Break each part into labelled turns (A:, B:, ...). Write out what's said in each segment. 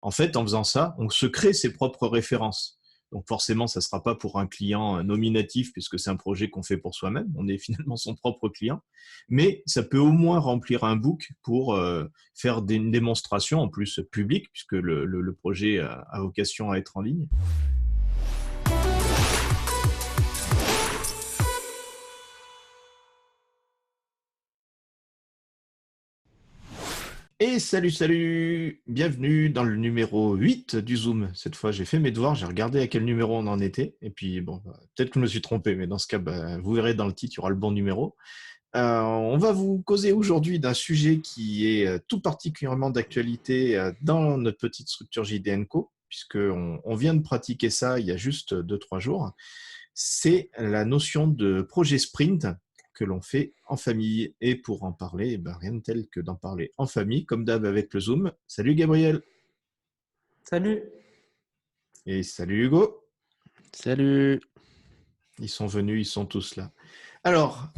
A: En fait, en faisant ça, on se crée ses propres références. Donc forcément, ça ne sera pas pour un client nominatif puisque c'est un projet qu'on fait pour soi-même. On est finalement son propre client. Mais ça peut au moins remplir un book pour faire une démonstration en plus publique puisque le projet a vocation à être en ligne. Et salut, bienvenue dans le numéro 8 du Zoom. Cette fois, j'ai fait mes devoirs, j'ai regardé à quel numéro on en était. Et puis, bon, peut-être que je me suis trompé, mais dans ce cas, vous verrez dans le titre, il y aura le bon numéro. On va vous causer aujourd'hui d'un sujet qui est tout particulièrement d'actualité dans notre petite structure JDNCO, puisqu'on vient de pratiquer ça il y a juste 2-3 jours. C'est la notion de projet sprint que l'on fait en famille. Et pour en parler, rien de tel que d'en parler en famille, comme d'hab avec le Zoom. Salut Gabriel.
B: Salut.
A: Et salut Hugo.
C: Salut.
A: Ils sont venus, ils sont tous là. Alors,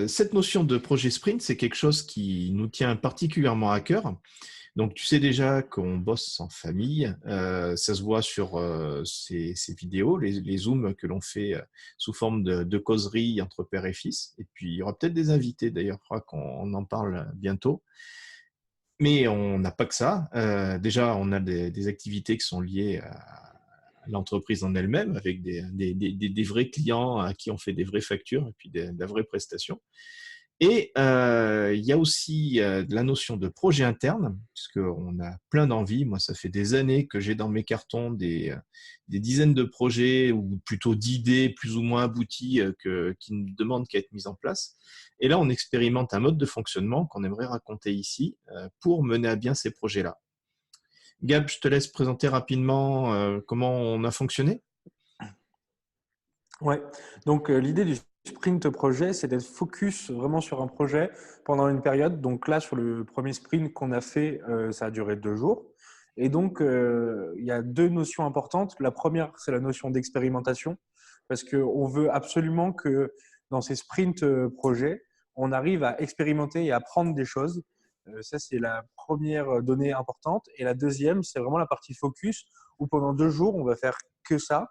A: cette notion de projet sprint, c'est quelque chose qui nous tient particulièrement à cœur. Donc, tu sais déjà qu'on bosse en famille. Ça se voit sur ces vidéos, les Zooms que l'on fait sous forme de causerie entre père et fils. Et puis, il y aura peut-être des invités, d'ailleurs, je crois qu'on en parle bientôt. Mais on n'a pas que ça. Déjà, on a des activités qui sont liées à l'entreprise en elle-même, avec des vrais clients à qui on fait des vraies factures et puis de la vraie prestation. Et il y a aussi de la notion de projet interne, puisqu'on a plein d'envies. Moi, ça fait des années que j'ai dans mes cartons des dizaines de projets, ou plutôt d'idées plus ou moins abouties qui ne demandent qu'à être mises en place. Et là, on expérimente un mode de fonctionnement qu'on aimerait raconter ici pour mener à bien ces projets-là. Gab, je te laisse présenter rapidement comment on a fonctionné.
B: Ouais. Donc, l'idée du sprint projet, c'est d'être focus vraiment sur un projet pendant une période. Donc là, sur le premier sprint qu'on a fait, ça a duré 2 jours. Et donc, il y a 2 notions importantes. La première, c'est la notion d'expérimentation, parce qu'on veut absolument que dans ces sprints projets, on arrive à expérimenter et à apprendre des choses. Ça, c'est la première donnée importante. Et la deuxième, c'est vraiment la partie focus, où pendant 2 jours, on va faire que ça.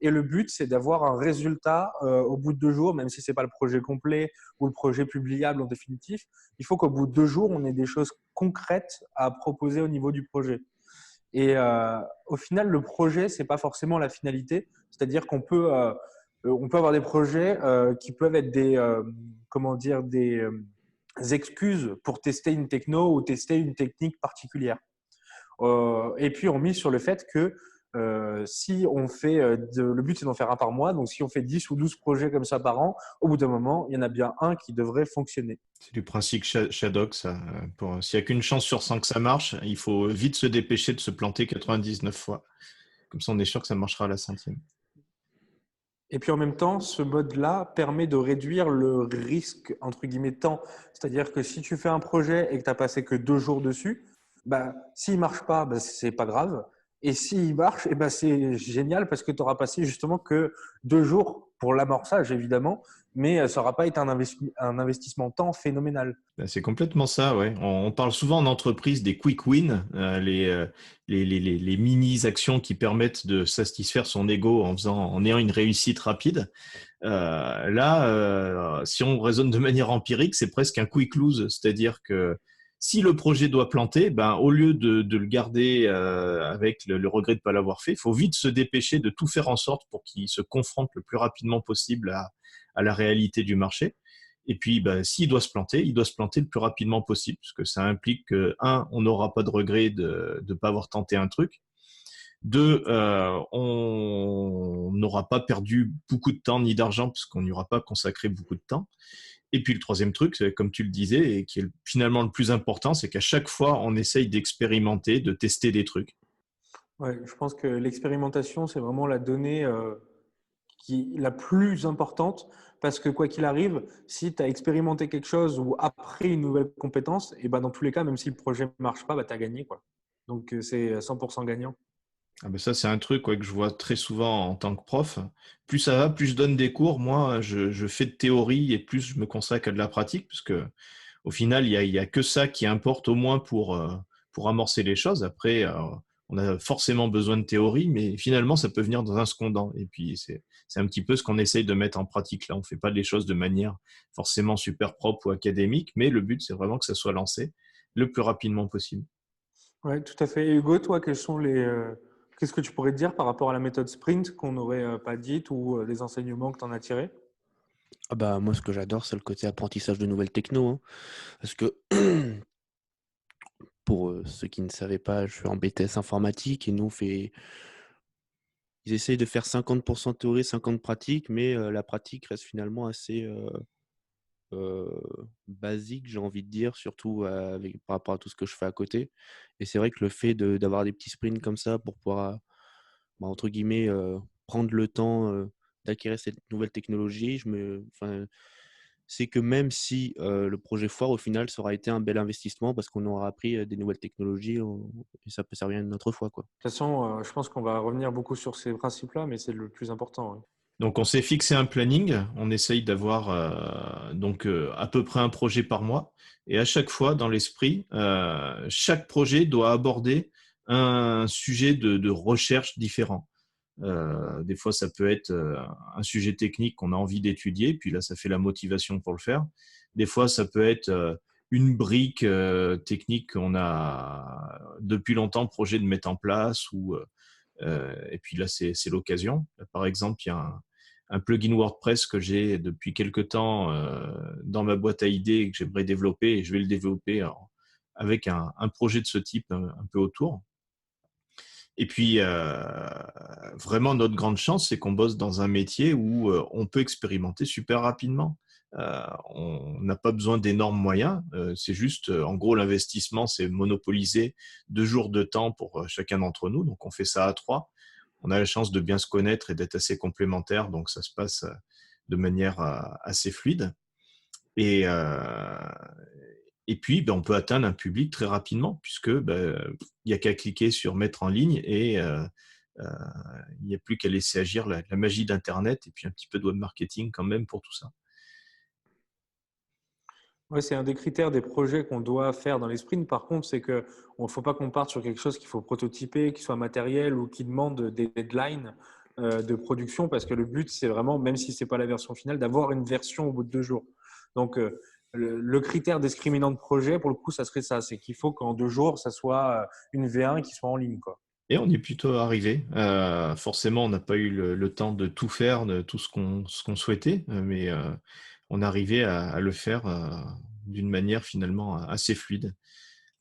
B: Et le but, c'est d'avoir un résultat au bout de 2 jours, même si ce n'est pas le projet complet ou le projet publiable en définitif. Il faut qu'au bout de 2 jours, on ait des choses concrètes à proposer au niveau du projet. Et au final, le projet, ce n'est pas forcément la finalité. C'est-à-dire qu'on peut, on peut avoir des projets qui peuvent être des excuses pour tester une techno ou tester une technique particulière. Et puis, on mise sur le fait que si on fait, le but c'est d'en faire un par mois, donc si on fait 10 ou 12 projets comme ça par an, au bout d'un moment, il y en a bien un qui devrait fonctionner.
A: C'est du principe Shadok, ça. S'il n'y a qu'une chance sur 100 que ça marche, il faut vite se dépêcher de se planter 99 fois. Comme ça, on est sûr que ça marchera à la 100e.
B: Et puis en même temps, ce mode-là permet de réduire le risque, entre guillemets, temps. C'est-à-dire que si tu fais un projet et que tu n'as passé que 2 jours dessus, s'il ne marche pas, ce n'est pas grave. Et s'il marche, c'est génial parce que tu auras passé justement que 2 jours pour l'amorçage, évidemment, mais ça n'aura pas été un investissement temps phénoménal.
A: C'est complètement ça, ouais. On parle souvent en entreprise des quick wins, les mini-actions qui permettent de satisfaire son ego en ayant une réussite rapide. Si on raisonne de manière empirique, c'est presque un quick lose, c'est-à-dire que si le projet doit planter, au lieu de le garder avec le regret de ne pas l'avoir fait, il faut vite se dépêcher de tout faire en sorte pour qu'il se confronte le plus rapidement possible à la réalité du marché. Et puis, s'il doit se planter, il doit se planter le plus rapidement possible, parce que ça implique que, on n'aura pas de regret de ne pas avoir tenté un truc. 2, on n'aura pas perdu beaucoup de temps ni d'argent, parce qu'on n'y aura pas consacré beaucoup de temps. Et puis le troisième truc, comme tu le disais, et qui est finalement le plus important, c'est qu'à chaque fois, on essaye d'expérimenter, de tester des trucs.
B: Ouais, je pense que l'expérimentation, c'est vraiment la donnée qui est la plus importante parce que quoi qu'il arrive, si tu as expérimenté quelque chose ou appris une nouvelle compétence, et dans tous les cas, même si le projet ne marche pas, tu as gagné, quoi. Donc, c'est 100% gagnant.
A: Ça, c'est un truc que je vois très souvent en tant que prof. Plus ça va, plus je donne des cours. Moi, je fais de théorie et plus je me consacre à de la pratique, parce que au final, il y a que ça qui importe au moins pour amorcer les choses. Après, on a forcément besoin de théorie, mais finalement, ça peut venir dans un secondant. Et puis, c'est un petit peu ce qu'on essaye de mettre en pratique là. On ne fait pas les choses de manière forcément super propre ou académique, mais le but, c'est vraiment que ça soit lancé le plus rapidement possible.
B: Ouais, tout à fait. Et Hugo, toi, qu'est-ce que tu pourrais te dire par rapport à la méthode sprint qu'on n'aurait pas dite ou les enseignements que tu en as tirés?
C: Ah bah, moi, ce que j'adore, c'est le côté apprentissage de nouvelles techno, hein. Parce que pour ceux qui ne savaient pas, je suis en BTS informatique et nous, ils essayent de faire 50% théorie, 50% pratique, mais la pratique reste finalement assez euh, basique, j'ai envie de dire, surtout par rapport à tout ce que je fais à côté. Et c'est vrai que le fait d'avoir des petits sprints comme ça pour pouvoir, entre guillemets, prendre le temps d'acquérir cette nouvelle technologie, enfin, c'est que même si le projet foire, au final, ça aura été un bel investissement parce qu'on aura appris des nouvelles technologies et ça peut servir une autre fois, quoi.
B: De toute façon, je pense qu'on va revenir beaucoup sur ces principes-là, mais c'est le plus important. Ouais.
A: Donc, on s'est fixé un planning. On essaye d'avoir à peu près un projet par mois. Et à chaque fois, dans l'esprit, chaque projet doit aborder un sujet de recherche différent. Des fois, ça peut être un sujet technique qu'on a envie d'étudier, puis là, ça fait la motivation pour le faire. Des fois, ça peut être une brique technique qu'on a depuis longtemps projet de mettre en place, et puis là, c'est l'occasion. Par exemple, il y a un plugin WordPress que j'ai depuis quelque temps dans ma boîte à idées et que j'aimerais développer, et je vais le développer avec un projet de ce type un peu autour. Et puis, vraiment, notre grande chance, c'est qu'on bosse dans un métier où on peut expérimenter super rapidement. On n'a pas besoin d'énormes moyens. C'est juste, en gros, l'investissement, c'est monopoliser 2 jours de temps pour chacun d'entre nous. Donc, on fait ça à 3. On a la chance de bien se connaître et d'être assez complémentaires. Donc, ça se passe de manière assez fluide. Et, et puis, on peut atteindre un public très rapidement, puisque il n'y a qu'à cliquer sur mettre en ligne et il n'y a plus qu'à laisser agir la magie d'Internet et puis un petit peu de web marketing quand même pour tout ça.
B: Ouais, c'est un des critères des projets qu'on doit faire dans les sprints. Par contre, c'est que ne faut pas qu'on parte sur quelque chose qu'il faut prototyper, qui soit matériel ou qui demande des deadlines de production, parce que le but, c'est vraiment, même si c'est pas la version finale, d'avoir une version au bout de 2 jours. Donc, le critère discriminant de projet, pour le coup, ça serait ça. C'est qu'il faut qu'en 2 jours, ça soit une V1 qui soit en ligne, quoi.
A: Et on est plutôt arrivé. Forcément, on n'a pas eu le temps de tout faire, de tout ce qu'on souhaitait, mais on arrivait à le faire d'une manière finalement assez fluide.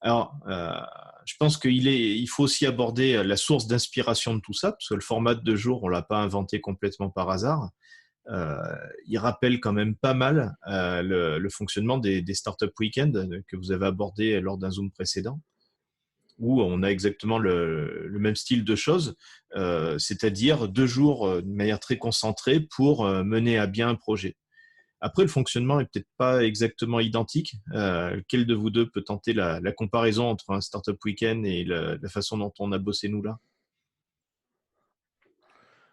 A: Alors, je pense il faut aussi aborder la source d'inspiration de tout ça, parce que le format de 2 jours, on ne l'a pas inventé complètement par hasard. Euh, il rappelle quand même pas mal le fonctionnement des startup week-ends que vous avez abordé lors d'un Zoom précédent, où on a exactement le même style de choses, c'est-à-dire 2 jours de manière très concentrée pour mener à bien un projet. Après, le fonctionnement est peut-être pas exactement identique. Lequel de vous deux peut tenter la comparaison entre un startup week-end et la façon dont on a bossé nous là?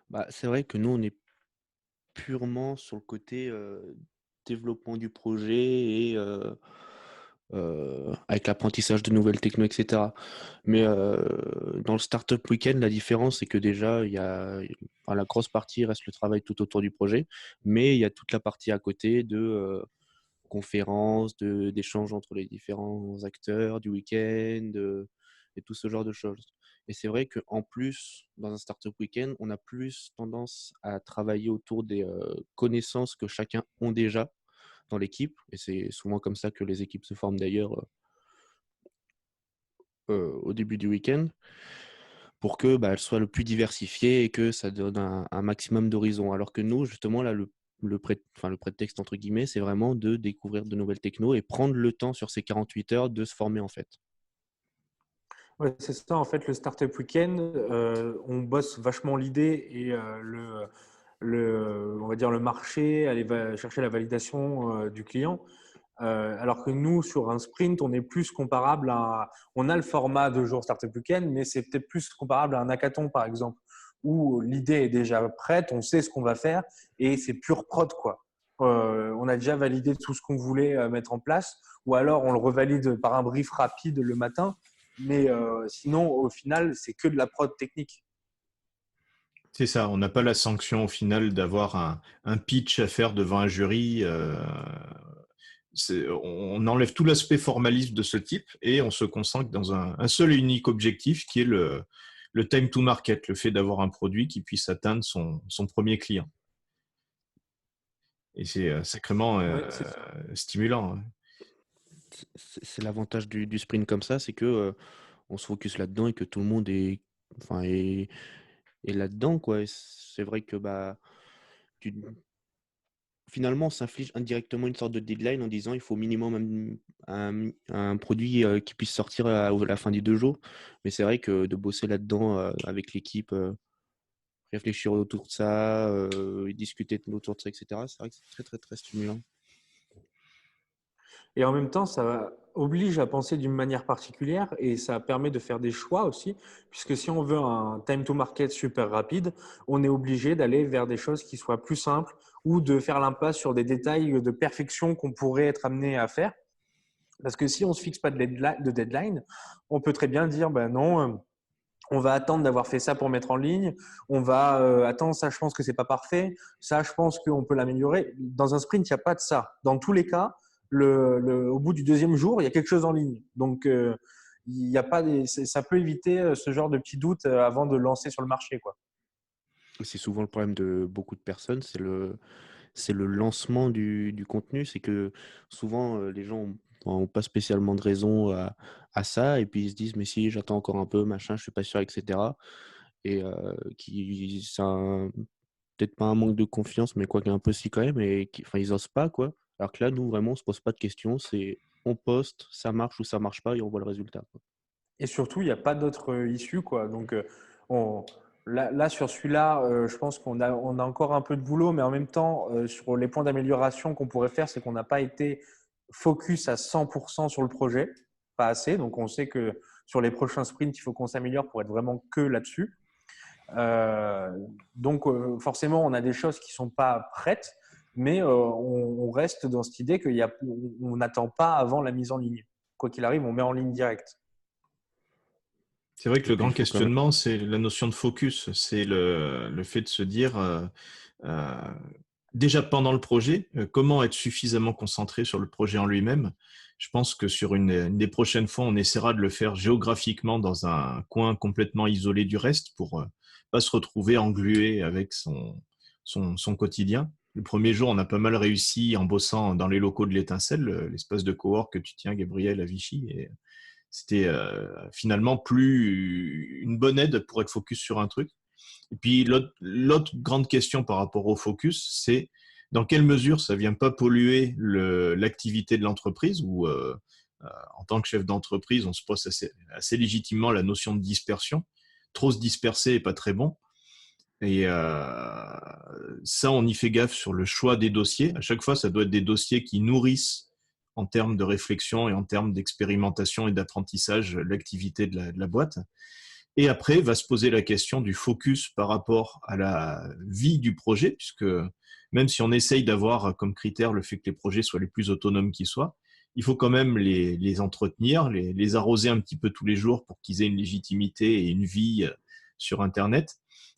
C: Bah, c'est vrai que nous, on est purement sur le côté développement du projet et avec l'apprentissage de nouvelles techno, etc. Mais dans le Startup Weekend, la différence, c'est que déjà, enfin, la grosse partie reste le travail tout autour du projet, mais il y a toute la partie à côté de conférences, d'échanges entre les différents acteurs du week-end et tout ce genre de choses. Et c'est vrai qu'en plus, dans un Startup Weekend, on a plus tendance à travailler autour des connaissances que chacun ont déjà dans l'équipe. Et c'est souvent comme ça que les équipes se forment d'ailleurs au début du week-end pour que elles soient le plus diversifiées et que ça donne un maximum d'horizons. Alors que nous, justement, là, le prétexte, entre guillemets, c'est vraiment de découvrir de nouvelles technos et prendre le temps sur ces 48 heures de se former en fait.
B: Ouais, c'est ça, en fait, le Startup Weekend, on bosse vachement l'idée et on va dire le marché, aller chercher la validation du client. Alors que nous, sur un sprint, on est plus comparable on a le format 2 jours Startup Weekend, mais c'est peut-être plus comparable à un hackathon, par exemple, où l'idée est déjà prête, on sait ce qu'on va faire et c'est pure prod, quoi. On a déjà validé tout ce qu'on voulait mettre en place, ou alors on le revalide par un brief rapide le matin, Mais sinon, au final, c'est que de la prod technique.
A: C'est ça, on n'a pas la sanction au final d'avoir un pitch à faire devant un jury. On enlève tout l'aspect formaliste de ce type et on se concentre dans un seul et unique objectif qui est le time to market, le fait d'avoir un produit qui puisse atteindre son premier client. Et c'est sacrément
B: Ouais, c'est ça.
A: stimulant. Hein.
C: C'est l'avantage du sprint comme ça, c'est que on se focus là-dedans et que tout le monde enfin, est là-dedans, quoi. Et c'est vrai que tu, finalement, on s'inflige indirectement une sorte de deadline en disant il faut au minimum un produit qui puisse sortir à la fin des 2 jours. Mais c'est vrai que de bosser là-dedans avec l'équipe, réfléchir autour de ça, discuter autour de ça, etc., c'est vrai que c'est très, très, très stimulant.
B: Et en même temps, ça oblige à penser d'une manière particulière et ça permet de faire des choix aussi, puisque si on veut un time to market super rapide, on est obligé d'aller vers des choses qui soient plus simples ou de faire l'impasse sur des détails de perfection qu'on pourrait être amené à faire. Parce que si on ne se fixe pas de deadline, on peut très bien dire, ben non, on va attendre d'avoir fait ça pour mettre en ligne. On va attendre, ça, je pense que c'est pas parfait. Ça, je pense qu'on peut l'améliorer. Dans un sprint, il n'y a pas de ça. Dans tous les cas, au bout du deuxième jour, il y a quelque chose en ligne. Donc, il y a pas ça peut éviter ce genre de petits doutes avant de lancer sur le marché, quoi.
C: C'est souvent le problème de beaucoup de personnes, c'est le lancement du contenu. C'est que souvent, les gens n'ont pas spécialement de raison à ça, et puis ils se disent, mais si, j'attends encore un peu, machin, je suis pas sûr, etc. Et c'est peut-être pas un manque de confiance, mais quoi qu'un peu si quand même, et enfin, ils osent pas, quoi. Alors que là, nous, vraiment, on se pose pas de questions, c'est on poste, ça marche ou ça marche pas, et on voit le résultat, quoi.
B: Et surtout, il n'y a pas d'autre issue, quoi. Donc, on, là, sur celui-là, je pense on a encore un peu de boulot, mais en même temps, sur les points d'amélioration qu'on pourrait faire, c'est qu'on n'a pas été focus à 100% sur le projet, pas assez. Donc, on sait que sur les prochains sprints, il faut qu'on s'améliore pour être vraiment que là-dessus. Euh, donc, forcément, on a des choses qui sont pas prêtes, mais on reste dans cette idée on n'attend pas avant la mise en ligne. Quoi qu'il arrive, on met en ligne direct.
A: C'est vrai que
C: Et
A: le
C: puis, il
A: grand
C: faut quand même.
A: questionnement, c'est la notion de focus. C'est le fait de se dire, euh, déjà pendant le projet, comment être suffisamment concentré sur le projet en lui-même. Je pense que sur une des prochaines fois, on essaiera de le faire géographiquement dans un coin complètement isolé du reste pour pas se retrouver englué avec son quotidien. Le premier jour, on a pas mal réussi en bossant dans les locaux de l'Étincelle, l'espace de cowork que tu tiens, Gabriel, à Vichy. Et c'était finalement plus une bonne aide pour être focus sur un truc. Et puis l'autre grande question par rapport au focus, c'est dans quelle mesure ça vient pas polluer l'activité de l'entreprise ou en tant que chef d'entreprise, on se pose assez légitimement la notion de dispersion. Trop se disperser est pas très bon. Et ça, on y fait gaffe sur le choix des dossiers. À chaque fois, ça doit être des dossiers qui nourrissent en termes de réflexion et en termes d'expérimentation et d'apprentissage l'activité de la boîte. Et après, va se poser la question du focus par rapport à la vie du projet, puisque même si on essaye d'avoir comme critère le fait que les projets soient les plus autonomes qui soient, il faut quand même les entretenir, les arroser un petit peu tous les jours pour qu'ils aient une légitimité et une vie sur Internet.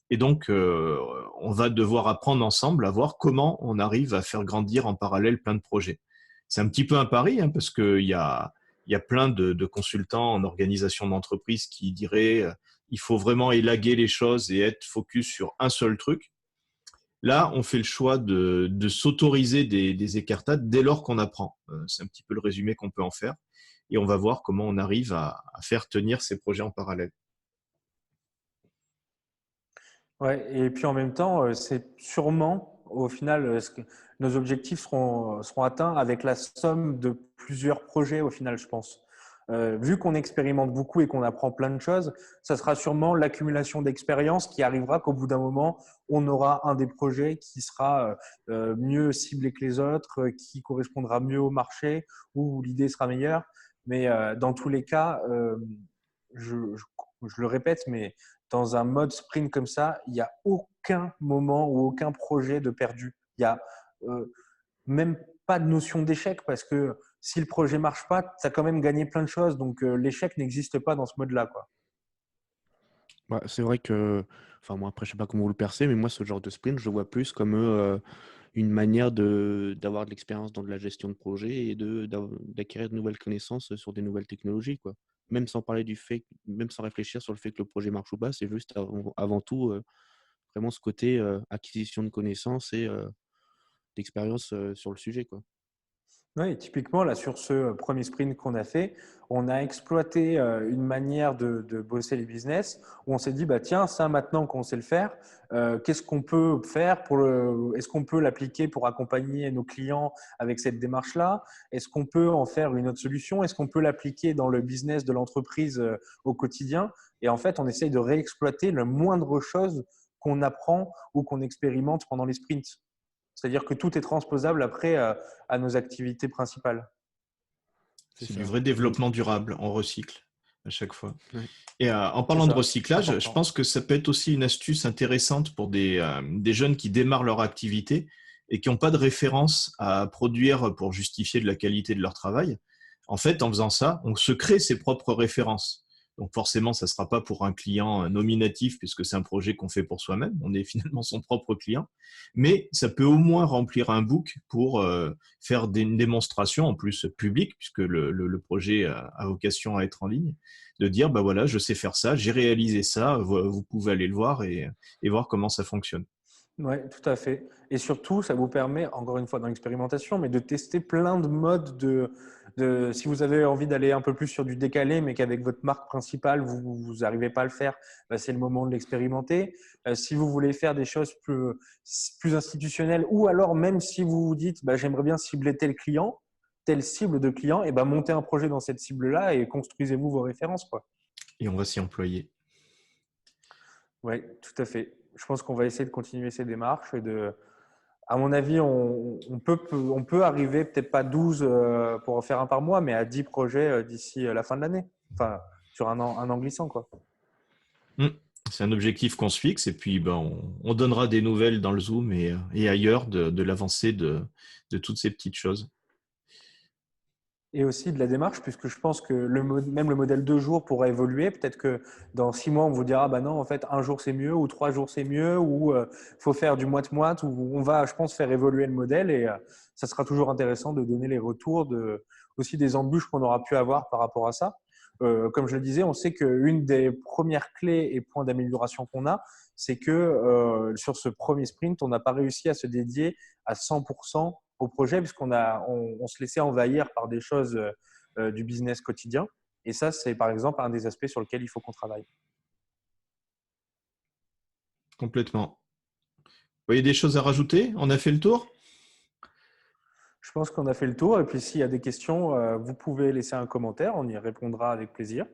A: Et donc, on va devoir apprendre ensemble à voir comment on arrive à faire grandir en parallèle plein de projets. C'est un petit peu un pari, hein, parce qu'il y a plein de consultants en organisation d'entreprise qui diraient il faut vraiment élaguer les choses et être focus sur un seul truc. Là, on fait le choix de s'autoriser des écartades dès lors qu'on apprend. C'est un petit peu le résumé qu'on peut en faire. Et on va voir comment on arrive à faire tenir ces projets en parallèle.
B: Ouais, et puis en même temps, c'est sûrement, au final, nos objectifs seront atteints avec la somme de plusieurs projets, au final, je pense. Vu qu'on expérimente beaucoup et qu'on apprend plein de choses, ça sera sûrement l'accumulation d'expérience qui arrivera qu'au bout d'un moment, on aura un des projets qui sera mieux ciblé que les autres, qui correspondra mieux au marché, où l'idée sera meilleure. Mais dans tous les cas, je, je, je le répète, mais dans un mode sprint comme ça, il n'y a aucun moment ou aucun projet de perdu. Il n'y a même pas de notion d'échec parce que si le projet marche pas, tu as quand même gagné plein de choses. Donc, l'échec n'existe pas dans ce mode-là, quoi.
C: Ouais, c'est vrai que, enfin moi après je sais pas comment vous le percevez, mais moi ce genre de sprint, je le vois plus comme une manière d'avoir de l'expérience dans de la gestion de projet et d'acquérir de nouvelles connaissances sur des nouvelles technologies, quoi. Même sans parler du fait, même sans réfléchir sur le fait que le projet marche ou pas, c'est juste avant tout vraiment ce côté acquisition de connaissances et d'expérience sur le sujet, quoi.
B: Oui, typiquement, là, sur ce premier sprint qu'on a fait, on a exploité une manière de bosser les business où on s'est dit, bah, tiens, ça, maintenant qu'on sait le faire, qu'est-ce qu'on peut faire est-ce qu'on peut l'appliquer pour accompagner nos clients avec cette démarche-là? Est-ce qu'on peut en faire une autre solution? Est-ce qu'on peut l'appliquer dans le business de l'entreprise au quotidien? Et en fait, on essaye de réexploiter le moindre chose qu'on apprend ou qu'on expérimente pendant les sprints. C'est-à-dire que tout est transposable après à nos activités principales.
C: C'est
A: C'est du
C: ça.
A: vrai développement durable. On recycle à chaque fois.
C: Ouais.
A: Et en
B: C'est
A: parlant de
B: ça,
A: recyclage, je
B: important.
A: pense que ça peut être aussi une astuce intéressante pour des jeunes qui démarrent leur activité et qui n'ont pas de référence à produire pour justifier de la qualité de leur travail. En fait, en faisant ça, on se crée ses propres références. Donc forcément, ça ne sera pas pour un client nominatif puisque c'est un projet qu'on fait pour soi-même. On est finalement son propre client. Mais ça peut au moins remplir un book pour faire une démonstration en plus publique puisque le projet a vocation à être en ligne, de dire, bah voilà, je sais faire ça, j'ai réalisé ça, vous pouvez aller le voir et voir comment ça fonctionne.
B: Oui, tout à fait. Et surtout, ça vous permet, encore une fois dans l'expérimentation, mais de tester plein de modes si vous avez envie d'aller un peu plus sur du décalé, mais qu'avec votre marque principale, vous n'arrivez pas à le faire, bah, c'est le moment de l'expérimenter. Si vous voulez faire des choses plus institutionnelles, ou alors même si vous vous dites, bah, j'aimerais bien cibler tel client, telle cible de client, et bah, montez un projet dans cette cible-là et construisez-vous vos références, quoi.
A: Et on va s'y employer.
B: Oui, tout à fait. Je pense qu'on va essayer de continuer ces démarches à mon avis, on peut arriver, peut-être pas 12 pour en faire un par mois, mais à 10 projets d'ici la fin de l'année. Enfin, sur un an glissant, quoi.
A: C'est un objectif qu'on se fixe et puis ben, on donnera des nouvelles dans le Zoom et ailleurs de l'avancée de toutes ces petites choses.
B: Et aussi de la démarche, puisque je pense que même le modèle 2 jours pourra évoluer. Peut-être que dans 6 mois, on vous dira, bah non, en fait, un jour c'est mieux, ou 3 jours c'est mieux, ou faut faire du moite-moite, ou on va, je pense, faire évoluer le modèle. Et ça sera toujours intéressant de donner les retours aussi des embûches qu'on aura pu avoir par rapport à ça. Comme je le disais, on sait qu'une des premières clés et points d'amélioration qu'on a, c'est que sur ce premier sprint, on n'a pas réussi à se dédier à 100% au projet puisqu'on se laissait envahir par des choses du business quotidien. Et ça, c'est par exemple un des aspects sur lesquels il faut qu'on travaille.
A: Complètement. Vous voyez des choses à rajouter? On a fait le tour?
B: Je pense qu'on a fait le tour. Et puis, s'il y a des questions, vous pouvez laisser un commentaire. On y répondra avec plaisir.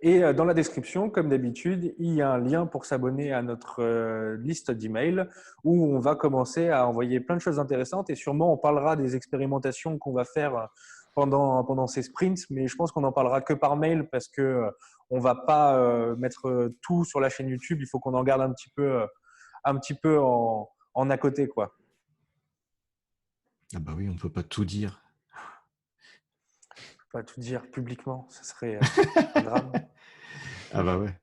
B: Et dans la description, comme d'habitude, il y a un lien pour s'abonner à notre liste d'emails où on va commencer à envoyer plein de choses intéressantes et sûrement on parlera des expérimentations qu'on va faire pendant ces sprints, mais je pense qu'on n'en parlera que par mail parce que on va pas mettre tout sur la chaîne YouTube. Il faut qu'on en garde un petit peu en à côté, quoi.
A: Ah bah oui, on ne peut pas tout dire.
B: Pas tout dire publiquement, ça serait un drame.
A: Ah bah ouais.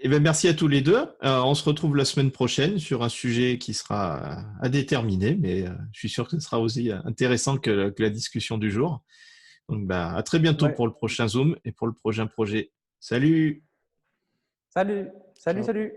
A: Eh ben, merci à tous les deux. On se retrouve la semaine prochaine sur un sujet qui sera à déterminer, mais je suis sûr que ce sera aussi intéressant que la discussion du jour. Donc, bah, à très bientôt
B: Ouais.
A: pour le prochain Zoom et pour le prochain projet. Salut!
B: Salut, salut,
C: Ciao.
B: salut.